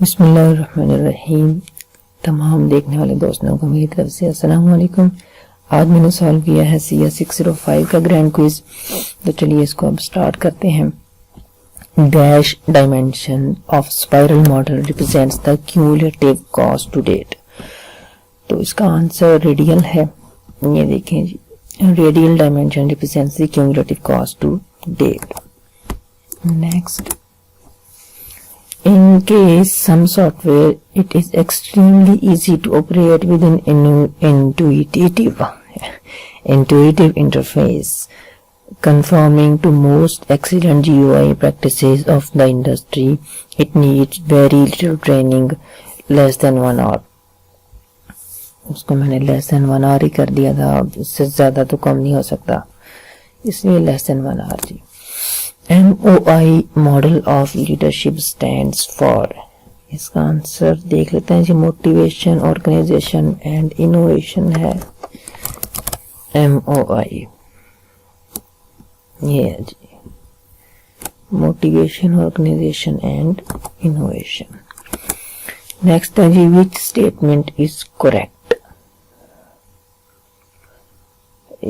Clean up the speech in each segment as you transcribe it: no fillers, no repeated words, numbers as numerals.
बिस्मिल्लाहिर्रहमानिर्रहीम। तमाम देखने वाले दोस्तों को मेरी तरफ से अस्सलाम वालेकुम। आज मैंने सॉल्व किया है CS 605 का ग्रैंड क्विज। तो चलिए इसको अब स्टार्ट करते हैं। Dash dimension of spiral model represents the cumulative cost to date. तो इसका आंसर रेडियल है। ये देखें जी, radial dimension represents the cumulative cost to date. Next, in case some software it is extremely easy to operate with an intuitive interface conforming to most excellent GUI practices of the industry, it needs very little training, less than 1 hour। उसको मैंने less than 1 hour ही कर दिया था, इससे ज्यादा तो कम नहीं हो सकता, इसलिए less than 1 hour जी। MOI model of leadership stands for. इसका आंसर देख लेते हैं जी, मोटिवेशन, ऑर्गेनाइजेशन एंड इनोवेशन है MOI। ये है जी, motivation, organisation and innovation. Next है जी, विच स्टेटमेंट इज करेक्ट।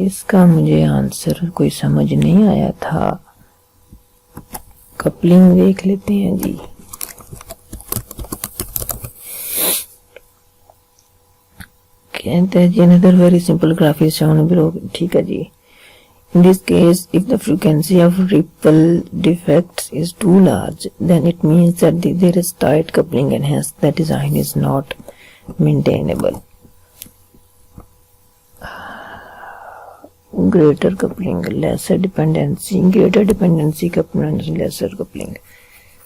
इसका मुझे आंसर कोई समझ नहीं आया था। कपलिंग देख लेते हैं जी। कहते हैं जी, another very simple graph is shown below। ठीक है जी। In this case, if the frequency of ripple defects is too large, then it means that there is tight coupling and hence the design is not maintainable। greater coupling, lesser dependency, greater dependency coupling, lesser coupling।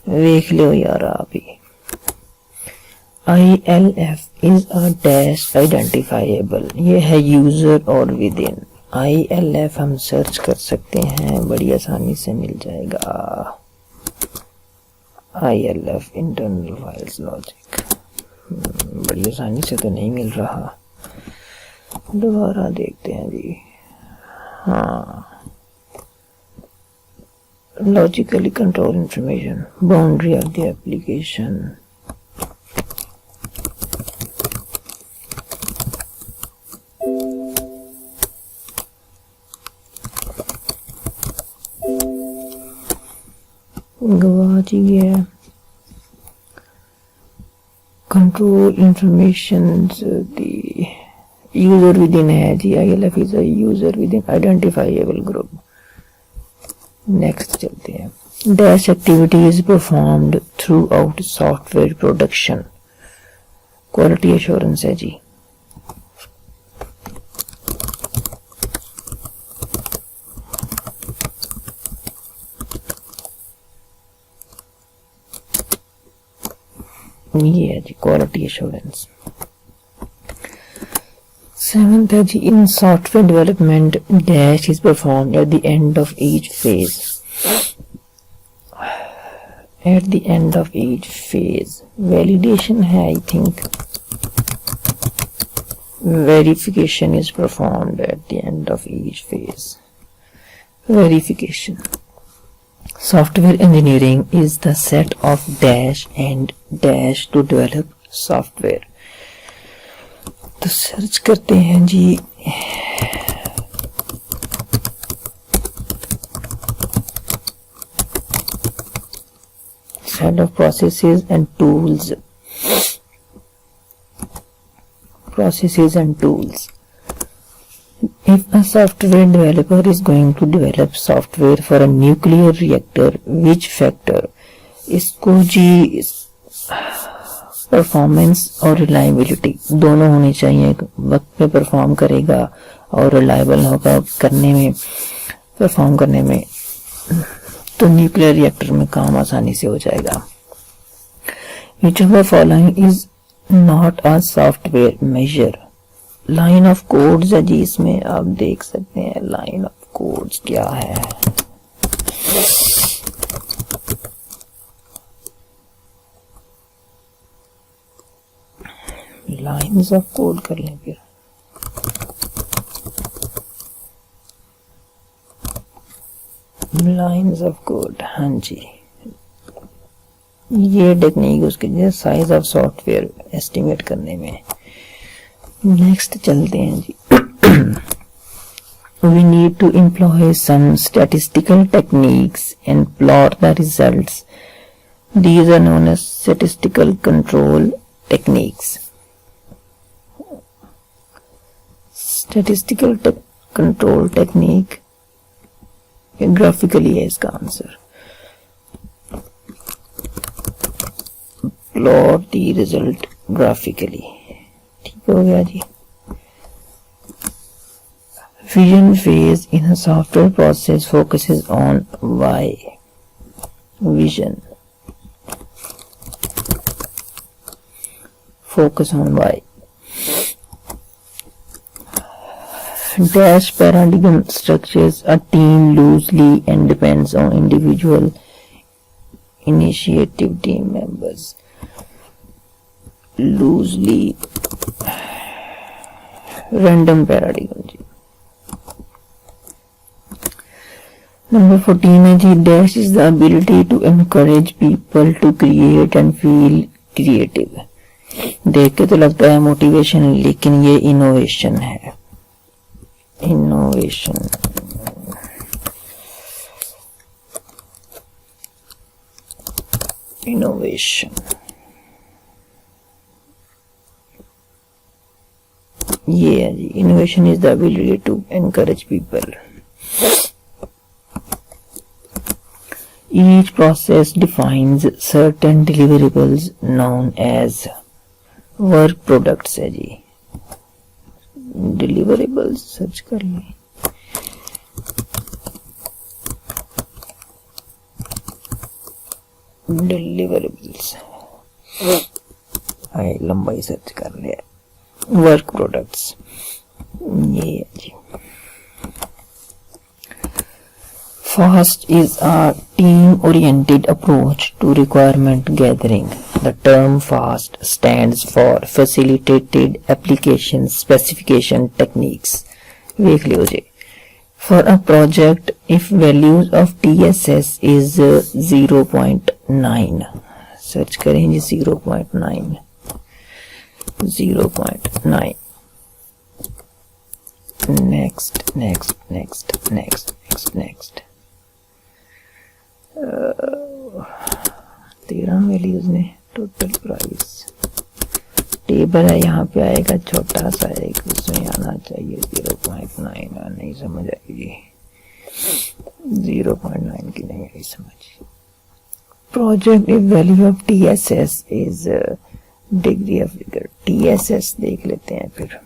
देख लो यार आप ही। ILF is a dash identifiable। ये है user और with in. ILF हम search कर सकते हैं, बड़ी आसानी से मिल जाएगा। ILF इंटरनल फाइल्स लॉजिक, बड़ी आसानी से तो नहीं मिल रहा, दोबारा देखते हैं जी। हाँ, logically control information, boundary of the application। गवाच ही गया। Control information the user with in है जी। ILF is a user with in identifiable group. Next चलते हैं। Dash activity is performed through out software production. Quality assurance है जी। ये है जी quality assurance. Seventh है जी, in software development dash is performed at the end of each phase। At the end of each phase validation है, I think verification is performed at the end of each phase। Verification। Software engineering is the set of dash and dash to develop software। तो search करते हैं जी। set of processes and tools। processes and tools। if a software developer is going to develop software for a nuclear reactor, which factor? इसको जी performance और reliability दोनों होनी चाहिए। वक्त पे परफॉर्म करेगा और रिलायबल होगा करने में, परफॉर्म करने में, तो न्यूक्लियर रिएक्टर में काम आसानी से हो जाएगा। Which of the following is not a software measure? Line of codes है जी। इसमें आप देख सकते हैं लाइन ऑफ कोड्स क्या है। लाइन्स ऑफ कोड कर लें फिर। लाइन्स ऑफ कोड, हाँ जी। ये टेक्निक उसके साइज ऑफ सॉफ्टवेयर एस्टिमेट करने में। नेक्स्ट चलते हैं जी। We need to employ some statistical techniques and plot the results. These are known as statistical control techniques. Statistical control technique graphically है इसका answer. Plot the result graphically। ठीक हो गया जी। Vision phase in a software process focuses on why. Vision. Focus on why. Dash paradigm structures a team loosely and depends on individual initiative team members. Loosely. Random paradigm ji. Number 14 है जी। Dash is the ability to encourage people to create and feel creative। देख के तो लगता है motivation, लेकिन ये innovation है। Innovation. Innovation ये है जी। Innovation is the ability to encourage people. Each process defines certain deliverables known as work products है जी। deliverables सर्च कर लें। deliverables आए लंबाई सर्च कर ले। वर्क प्रोडक्ट्स ये है जी। FAST is a team-oriented approach to requirement gathering. The term FAST stands for Facilitated Application Specification Techniques. देख लियो जी। For a project, if values of TSS is 0.9, search करें जी 0.9, 0.9. Next. 13 वैल्यूज ने total price table है, यहाँ पे आएगा छोटा सा एक, उसमें आना चाहिए 0.9। नहीं समझ आएगी 0.9 की नहीं आई समझ। Project if value of TSS is degree of figure. TSS देख लेते हैं फिर।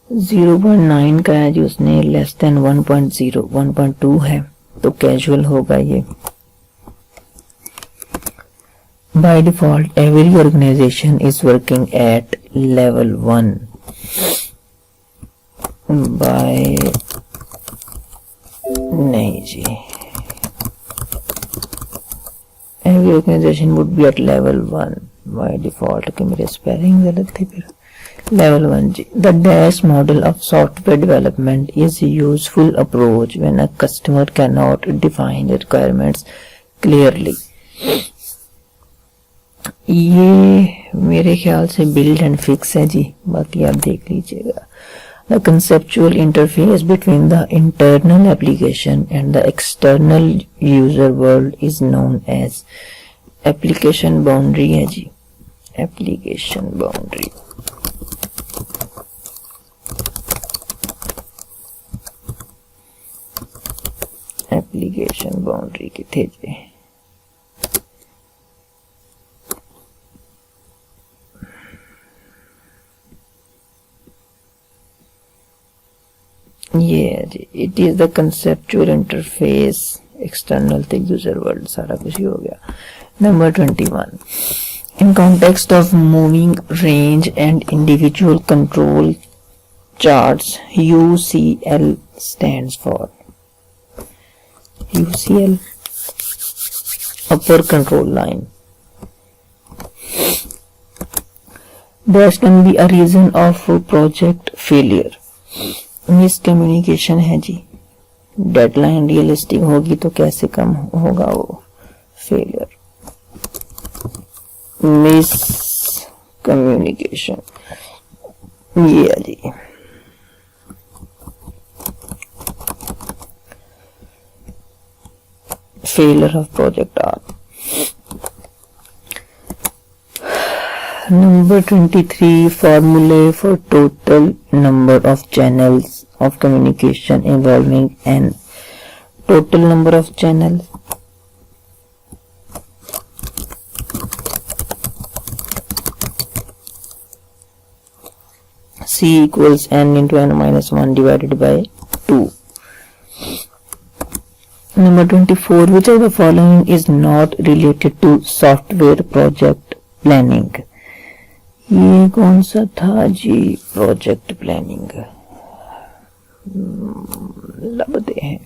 जीरो 0.9 का है जी, उसने लेस देन 1.0 1.2 है तो कैजुअल होगा ये। By default every organisation is working at level 1 by नहीं जी, every organisation would be at level 1 by default. कि मेरे स्पेलिंग गलत थे फिर। Level 1 G. The DASH model of software development is a useful approach when a customer cannot define the requirements clearly. ये मेरे ख्याल से build and fix है जी, बाकी आप देख लीजिएगा। The conceptual interface between the internal application and the external user world is known as application boundary है जी। application boundary एप्लीकेशन बाउंड्री के थे जी। ये है जी। It is the conceptual interface external the user world, सारा कुछ ही हो गया। Number 21 in context of moving range and individual control charts UCL stands for UCL upper control line. Dash can be a reason of project failure. Miscommunication है जी। Deadline realistic होगी तो कैसे कम होगा वो फेलियर। मिस कम्युनिकेशन, ये है जी। Failure of project are. Number 23, formulae for total number of channels of communication involving n. Total number of channels. C equals n into n minus 1 divided by 2. Number 24, which of the following is not related to software project planning? ये कौन सा था जी? Project planning लबदे हैं।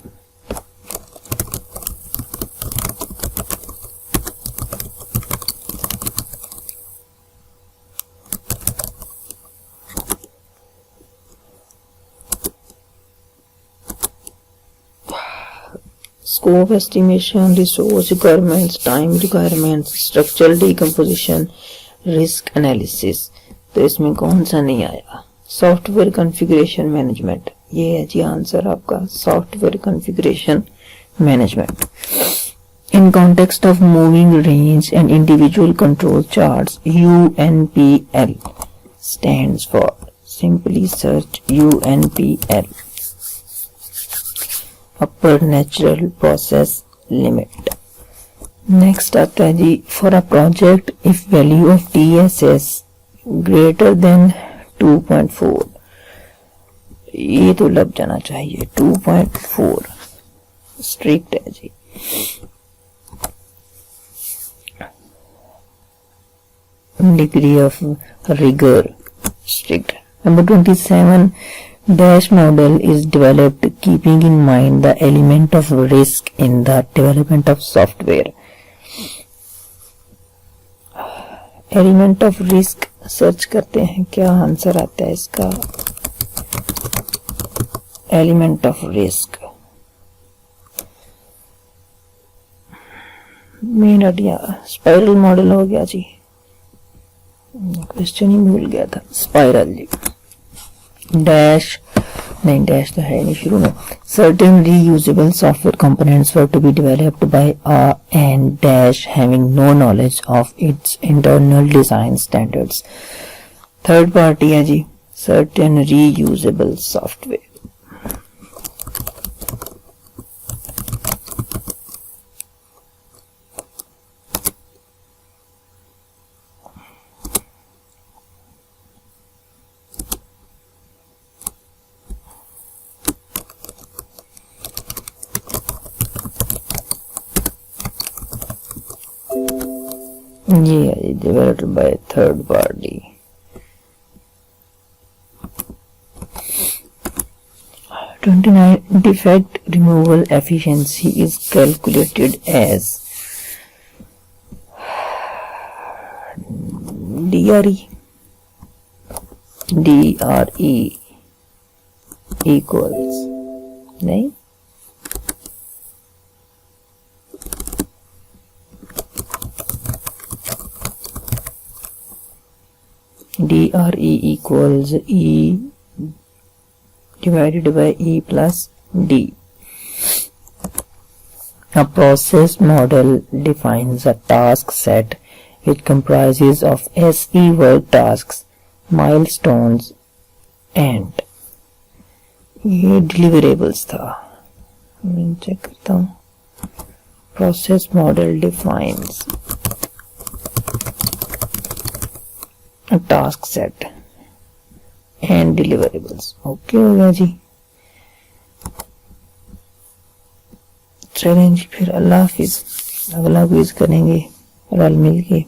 Scope estimation, resource requirements, time requirements, structural decomposition, risk analysis. तो इसमें कौन सा नहीं आया? Software configuration management. ये है जी आंसर आपका, software configuration management. In context of moving range and individual control charts, UNPL stands for, simply search UNPL, upper natural process limit. Next आता है जी, for a project if value of TSS greater than 2.4, ये तो लग जाना चाहिए 2.4 strict है जी। Degree of rigour strict. Number 27, dash model is developed keeping in mind the element of risk in the development of software. Element of risk search करते हैं, क्या आंसर आता है इसका? एलिमेंट ऑफ रिस्क मेरा स्पाइरल मॉडल हो गया जी, question ही भूल गया था। स्पाइरल जी। डैश नहीं, डैश तो है नहीं शुरू में। Certain reusable software components were to be developed by a and dash having no knowledge of its internal design standards. Third party है जी, certain reusable software। ये है developed by third party। defect removal efficiency is calculated as DRE equals नहीं, DRE equals E divided by E plus D. A process model defines a task set which comprises of SE work tasks, milestones and ये deliverables था। मैं check करता हूँ। Process model defines a task set and deliverables। Okay हो गया जी। चलें जी फिर, अल्लाह हाफिज। अगला क्विज करेंगे रल मिल के।